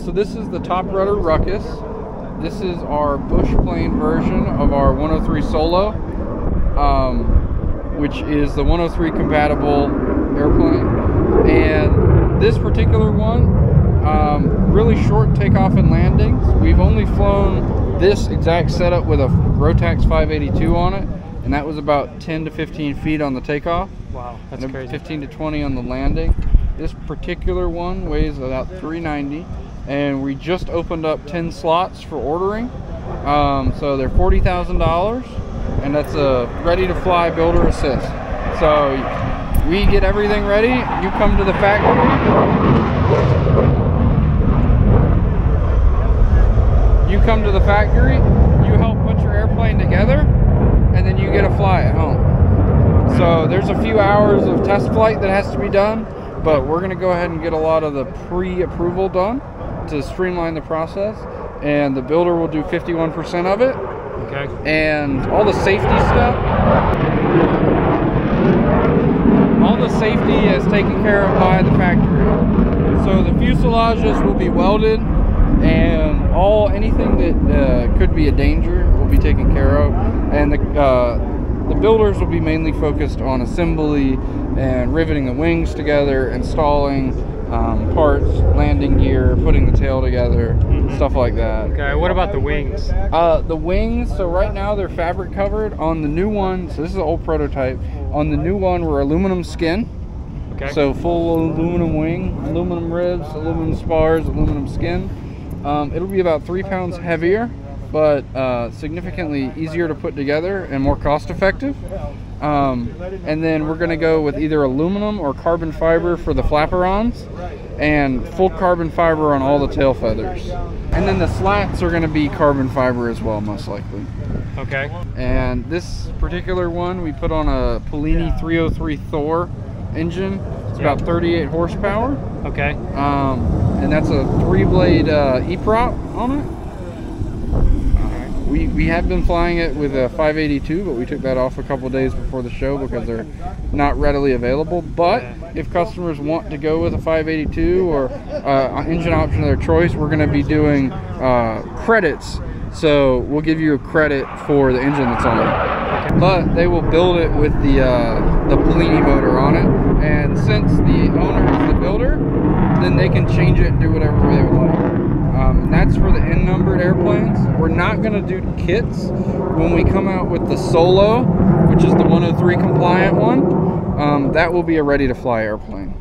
So this is the top rudder Ruckus. This is our bush plane version of our 103 Solo, which is the 103 compatible airplane. And this particular one, really short takeoff and landings. We've only flown this exact setup with a Rotax 582 on it, and that was about 10 to 15 feet on the takeoff. Wow, that's crazy. 15 to 20 on the landing. This particular one weighs about 390, and we just opened up 10 slots for ordering. So they're $40,000, and that's a ready-to-fly builder assist. So we get everything ready. You come to the factory. You come to the factory. You help put your airplane together, and then you get a fly at home. So there's a few hours of test flight that has to be done, but we're going to go ahead and get a lot of the pre-approval done to streamline the process, and the builder will do 51% of it. Okay. And all the safety stuff, all the safety is taken care of by the factory. So the fuselages will be welded, and anything that could be a danger will be taken care of, and the builders will be mainly focused on assembly and riveting the wings together, installing parts, landing gear, putting the tail together, stuff like that. Okay, what about the wings? The wings, so right now they're fabric covered. On the new one, so this is an old prototype. On the new one, we're aluminum skin. Okay. So full aluminum wing, aluminum ribs, aluminum spars, aluminum skin. It'll be about 3 pounds heavier, but significantly easier to put together and more cost effective. And then we're going to go with either aluminum or carbon fiber for the flaperons, and full carbon fiber on all the tail feathers. And then the slats are going to be carbon fiber as well, most likely. Okay. And this particular one we put on a Polini 303 Thor engine. It's about 38 horsepower. Okay. And that's a 3-blade E-prop on it. We have been flying it with a 582, but we took that off a couple days before the show because they're not readily available. But if customers want to go with a 582 or an engine option of their choice, we're going to be doing credits. So we'll give you a credit for the engine that's on it. But they will build it with the Polini motor on it. And since the owner is the builder, then they can change it and do whatever they would like. And that's for the N-numbered airplanes. We're not going to do kits. When we come out with the Solo, which is the 103 compliant one, that will be a ready-to-fly airplane.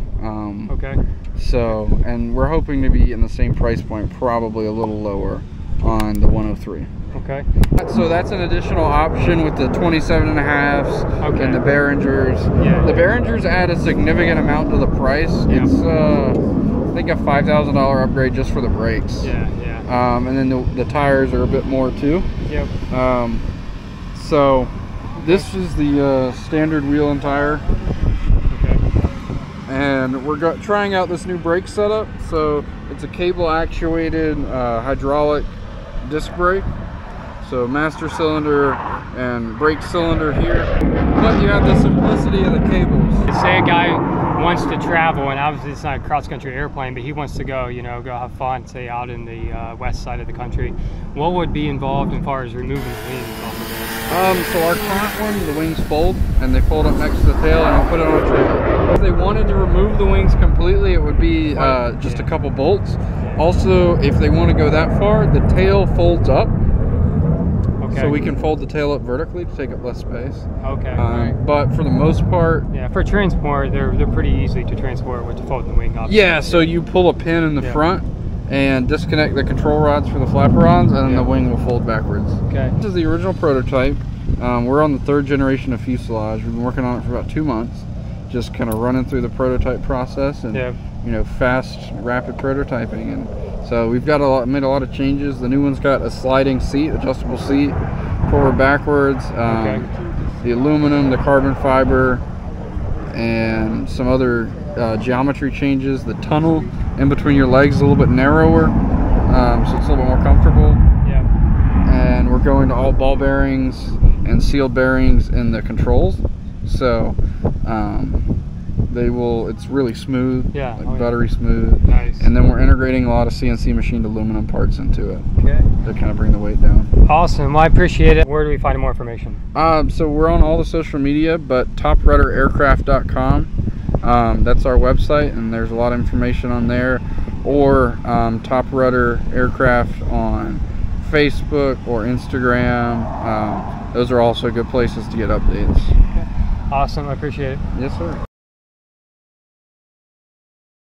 Okay. So, and we're hoping to be in the same price point, probably a little lower on the 103. Okay. So that's an additional option with the 27.5s and the Behringers. Yeah. The Behringers add a significant amount to the price. Yeah. It's I think a $5,000 upgrade just for the brakes. Yeah. And then the tires are a bit more too. Yep. So this is the standard wheel and tire. Okay. And we're trying out this new brake setup. So it's a cable actuated hydraulic disc brake. So master cylinder and brake cylinder here, but you have the simplicity of the cables. Say a guy wants to travel, and obviously it's not a cross-country airplane, but he wants to go, go have fun, say out in the west side of the country. What would be involved as far as removing the wings off of this? So our current one, the wings fold, and they fold up next to the tail, and we'll put it on a trailer. If they wanted to remove the wings completely, it would be just a couple bolts. Also, if they want to go that far, the tail folds up. So we can fold the tail up vertically to take up less space. Okay. But for the most part, yeah, for transport, they're pretty easy to transport with the folding wing option. Yeah. So you pull a pin in the front and disconnect the control rods for the flaperons, and then the wing will fold backwards. Okay. This is the original prototype. We're on the 3rd generation of fuselage. We've been working on it for about 2 months, just kind of running through the prototype process and fast, rapid prototyping. And so we've got made a lot of changes. The new one's got a sliding seat, adjustable seat, forward, backwards. The aluminum, the carbon fiber, and some other geometry changes. The tunnel in between your legs is a little bit narrower, so it's a little bit more comfortable. Yeah. And we're going to all ball bearings and seal bearings in the controls. So It's really smooth. Yeah. Like buttery smooth. Nice. And then we're integrating a lot of CNC machined aluminum parts into it. Okay. To kind of bring the weight down. Awesome. Well, I appreciate it. Where do we find more information? So we're on all the social media, but toprudderAircraft.com. That's our website, and there's a lot of information on there. Or Top Rudder Aircraft on Facebook or Instagram. Those are also good places to get updates. Awesome. I appreciate it. Yes, sir.